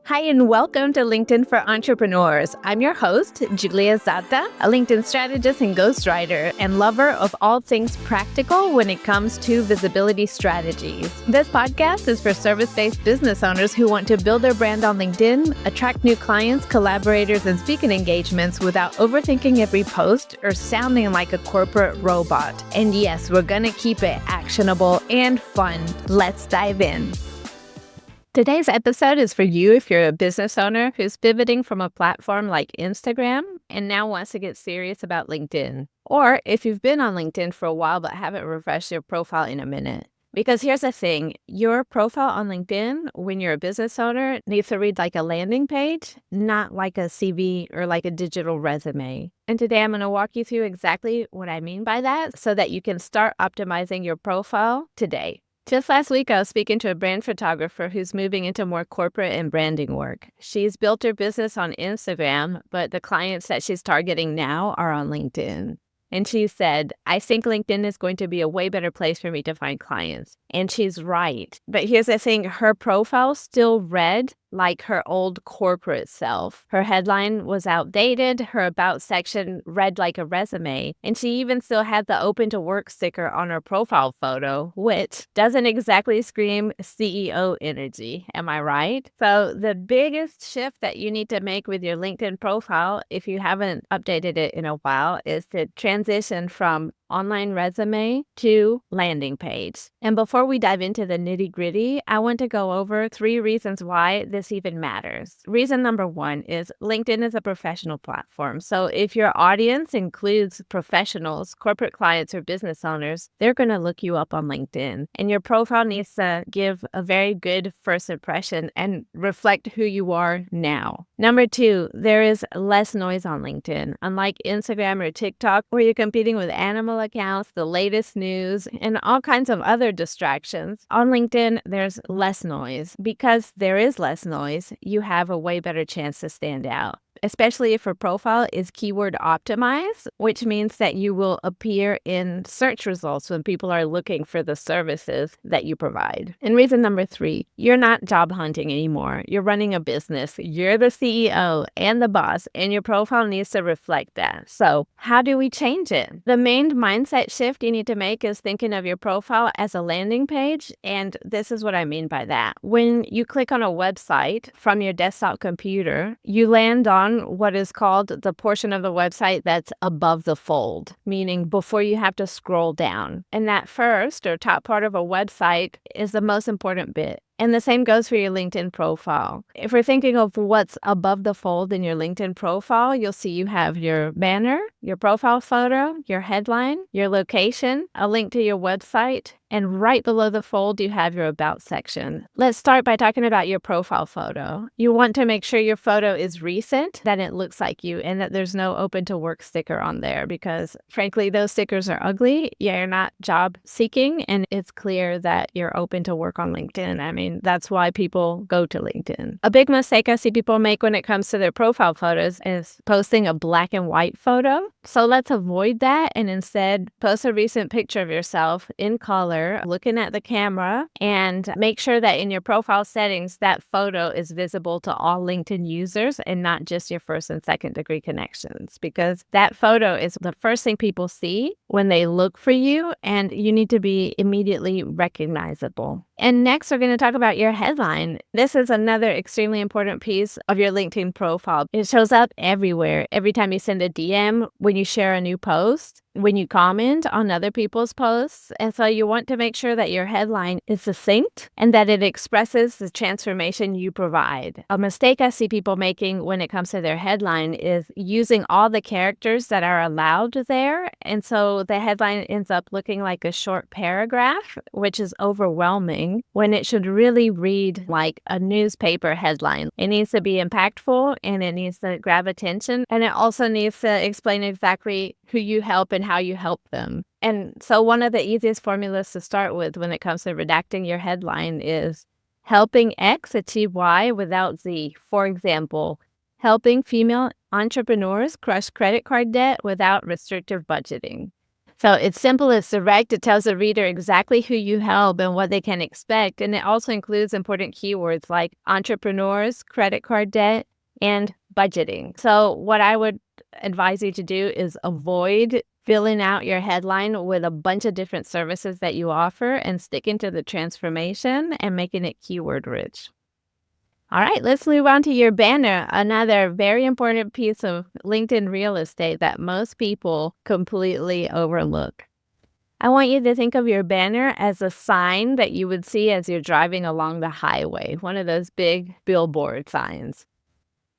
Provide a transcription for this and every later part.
Hi, and welcome to LinkedIn for Entrepreneurs. I'm your host, Julia Zata, a LinkedIn strategist and ghostwriter, and lover of all things practical when it comes to visibility strategies. This podcast is for service-based business owners who want to build their brand on LinkedIn, attract new clients, collaborators, and speaking engagements without overthinking every post or sounding like a corporate robot. And yes, we're going to keep it actionable and fun. Let's dive in. Today's episode is for you if you're a business owner who's pivoting from a platform like Instagram and now wants to get serious about LinkedIn. Or if you've been on LinkedIn for a while but haven't refreshed your profile in a minute. Because here's the thing, your profile on LinkedIn, when you're a business owner, needs to read like a landing page, not like a CV or like a digital resume. And today I'm going to walk you through exactly what I mean by that so that you can start optimizing your profile today. Just last week, I was speaking to a brand photographer who's moving into more corporate and branding work. She's built her business on Instagram, but the clients that she's targeting now are on LinkedIn. And she said, I think LinkedIn is going to be a way better place for me to find clients. And she's right. But here's the thing, her profile still read like her old corporate self. Her headline was outdated, her about section read like a resume, and she even still had the open to work sticker on her profile photo, which doesn't exactly scream CEO energy. Am I right? So the biggest shift that you need to make with your LinkedIn profile, if you haven't updated it in a while, is to transition from online resume to landing page. And before we dive into the nitty-gritty, I want to go over 3 reasons why this even matters. Reason number 1 is LinkedIn is a professional platform. So if your audience includes professionals, corporate clients, or business owners, they're going to look you up on LinkedIn. And your profile needs to give a very good first impression and reflect who you are now. Number 2, there is less noise on LinkedIn. Unlike Instagram or TikTok, where you're competing with animal accounts, the latest news, and all kinds of other distractions, on LinkedIn, there's less noise. Because there is less noise, you have a way better chance to stand out, especially if your profile is keyword optimized, which means that you will appear in search results when people are looking for the services that you provide. And reason number 3, you're not job hunting anymore. You're running a business. You're the CEO and the boss, and your profile needs to reflect that. So how do we change it? The main mindset shift you need to make is thinking of your profile as a landing page, and this is what I mean by that. When you click on a website from your desktop computer, you land on what is called the portion of the website that's above the fold, meaning before you have to scroll down. And that first or top part of a website is the most important bit. And the same goes for your LinkedIn profile. If we're thinking of what's above the fold in your LinkedIn profile, you'll see you have your banner, your profile photo, your headline, your location, a link to your website, and right below the fold, you have your About section. Let's start by talking about your profile photo. You want to make sure your photo is recent, that it looks like you, and that there's no open to work sticker on there because, frankly, those stickers are ugly. Yeah, you're not job seeking, and it's clear that you're open to work on LinkedIn. I mean, that's why people go to LinkedIn. A big mistake I see people make when it comes to their profile photos is posting a black and white photo. So let's avoid that and instead post a recent picture of yourself in color, looking at the camera, and make sure that in your profile settings, that photo is visible to all LinkedIn users and not just your first and second degree connections, because that photo is the first thing people see when they look for you, and you need to be immediately recognizable. And next, we're going to talk about your headline. This is another extremely important piece of your LinkedIn profile. It shows up everywhere. Every time you send a DM, when you share a new post, when you comment on other people's posts. And so you want to make sure that your headline is succinct and that it expresses the transformation you provide. A mistake I see people making when it comes to their headline is using all the characters that are allowed there. And so the headline ends up looking like a short paragraph, which is overwhelming when it should really read like a newspaper headline. It needs to be impactful and it needs to grab attention. And it also needs to explain exactly who you help and how you help them. And so one of the easiest formulas to start with when it comes to redacting your headline is helping X achieve Y without Z. For example, helping female entrepreneurs crush credit card debt without restrictive budgeting. So it's simple, it's direct, it tells the reader exactly who you help and what they can expect. And it also includes important keywords like entrepreneurs, credit card debt, and budgeting. So what I would advise you to do is avoid filling out your headline with a bunch of different services that you offer and sticking to the transformation and making it keyword rich. All right, let's move on to your banner, another very important piece of LinkedIn real estate that most people completely overlook. I want you to think of your banner as a sign that you would see as you're driving along the highway, one of those big billboard signs.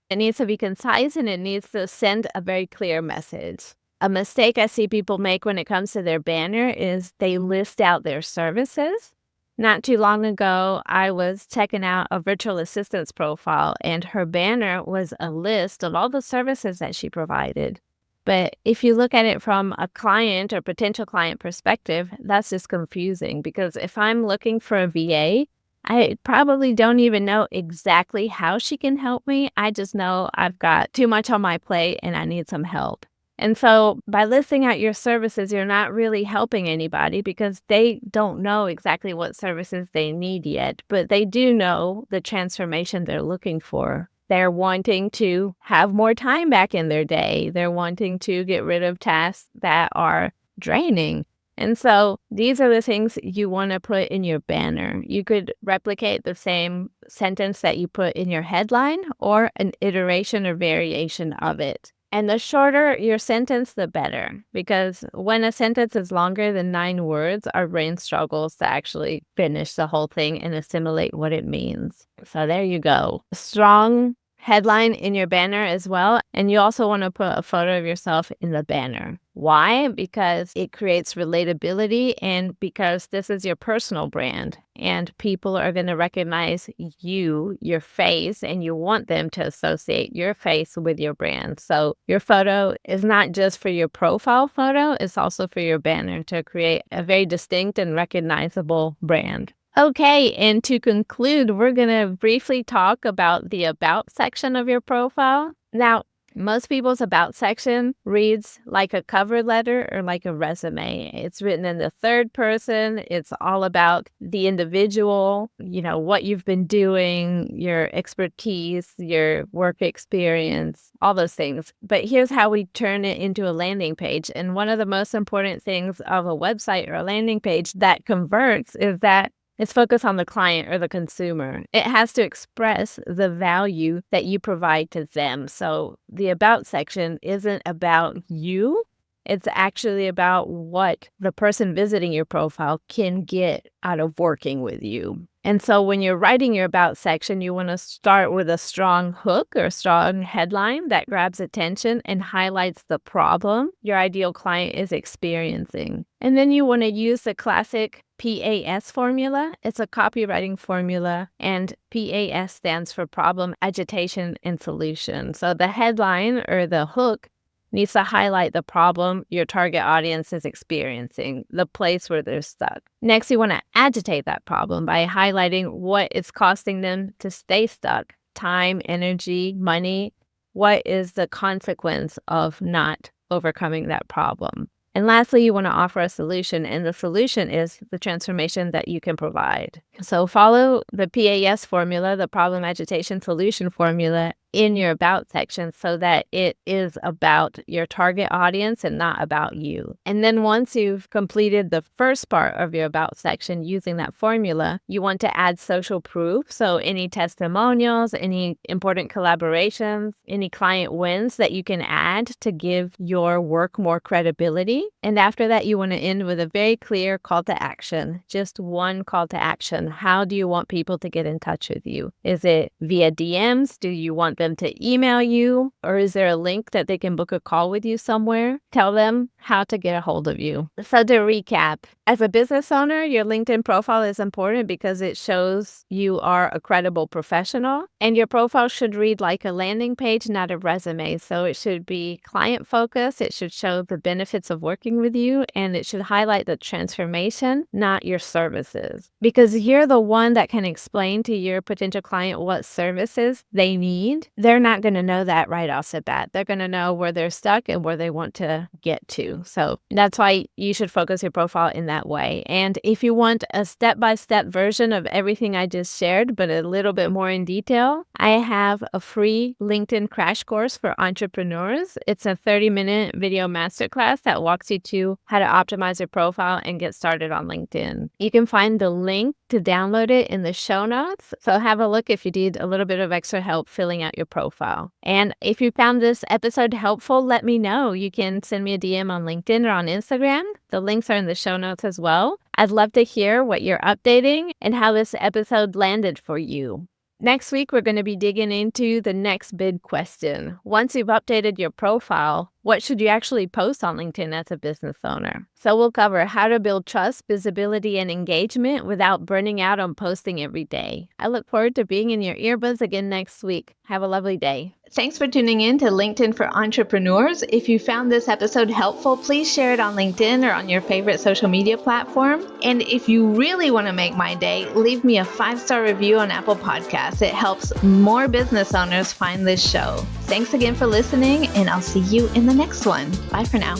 It needs to be concise and it needs to send a very clear message. A mistake I see people make when it comes to their banner is they list out their services. Not too long ago, I was checking out a virtual assistant's profile, and her banner was a list of all the services that she provided. But if you look at it from a client or potential client perspective, that's just confusing because if I'm looking for a VA, I probably don't even know exactly how she can help me. I just know I've got too much on my plate and I need some help. And so by listing out your services, you're not really helping anybody because they don't know exactly what services they need yet, but they do know the transformation they're looking for. They're wanting to have more time back in their day. They're wanting to get rid of tasks that are draining. And so these are the things you want to put in your banner. You could replicate the same sentence that you put in your headline or an iteration or variation of it. And the shorter your sentence, the better, because when a sentence is longer than 9 words, our brain struggles to actually finish the whole thing and assimilate what it means. So there you go. Strong headline in your banner as well. And you also want to put a photo of yourself in the banner. Why? Because it creates relatability and because this is your personal brand and people are going to recognize you, your face, and you want them to associate your face with your brand. So your photo is not just for your profile photo, it's also for your banner to create a very distinct and recognizable brand. Okay, and to conclude, we're going to briefly talk about the About section of your profile. Now, most people's About section reads like a cover letter or like a resume. It's written in the third person. It's all about the individual, what you've been doing, your expertise, your work experience, all those things. But here's how we turn it into a landing page. And one of the most important things of a website or a landing page that converts is that it's focused on the client or the consumer. It has to express the value that you provide to them. So the About section isn't about you. It's actually about what the person visiting your profile can get out of working with you. And so when you're writing your About section, you want to start with a strong hook or a strong headline that grabs attention and highlights the problem your ideal client is experiencing. And then you want to use the classic PAS formula. It's a copywriting formula, and PAS stands for problem, agitation, and solution. So the headline or the hook needs to highlight the problem your target audience is experiencing, the place where they're stuck. Next, you want to agitate that problem by highlighting what it's costing them to stay stuck: time, energy, money. What is the consequence of not overcoming that problem? And lastly, you want to offer a solution, and the solution is the transformation that you can provide. So follow the PAS formula, the problem, agitation, solution formula, in your About section so that it is about your target audience and not about you. And then once you've completed the first part of your About section using that formula, you want to add social proof. So any testimonials, any important collaborations, any client wins that you can add to give your work more credibility. And after that, you want to end with a very clear call to action, just one call to action. How do you want people to get in touch with you? Is it via DMs? Do you want them to email you? Or is there a link that they can book a call with you somewhere? Tell them how to get a hold of you. So to recap, as a business owner, your LinkedIn profile is important because it shows you are a credible professional, and your profile should read like a landing page, not a resume. So it should be client focused. It should show the benefits of working with you, and it should highlight the transformation, not your services, because you're the one that can explain to your potential client what services they need they're not going to know that right off the bat. They're going to know where they're stuck and where they want to get to. So that's why you should focus your profile in that way. And if you want a step-by-step version of everything I just shared, but a little bit more in detail, I have a free LinkedIn crash course for entrepreneurs. It's a 30-minute video masterclass that walks you to how to optimize your profile and get started on LinkedIn. You can find the link to download it in the show notes. So have a look if you need a little bit of extra help filling out your profile. And if you found this episode helpful, let me know. You can send me a DM on LinkedIn or on Instagram. The links are in the show notes as well. I'd love to hear what you're updating and how this episode landed for you. Next week, we're going to be digging into the next big question. Once you've updated your profile, what should you actually post on LinkedIn as a business owner? So we'll cover how to build trust, visibility, and engagement without burning out on posting every day. I look forward to being in your earbuds again next week. Have a lovely day. Thanks for tuning in to LinkedIn for Entrepreneurs. If you found this episode helpful, please share it on LinkedIn or on your favorite social media platform. And if you really want to make my day, leave me a 5-star review on Apple Podcasts. It helps more business owners find this show. Thanks again for listening, and I'll see you in the next one. Bye for now.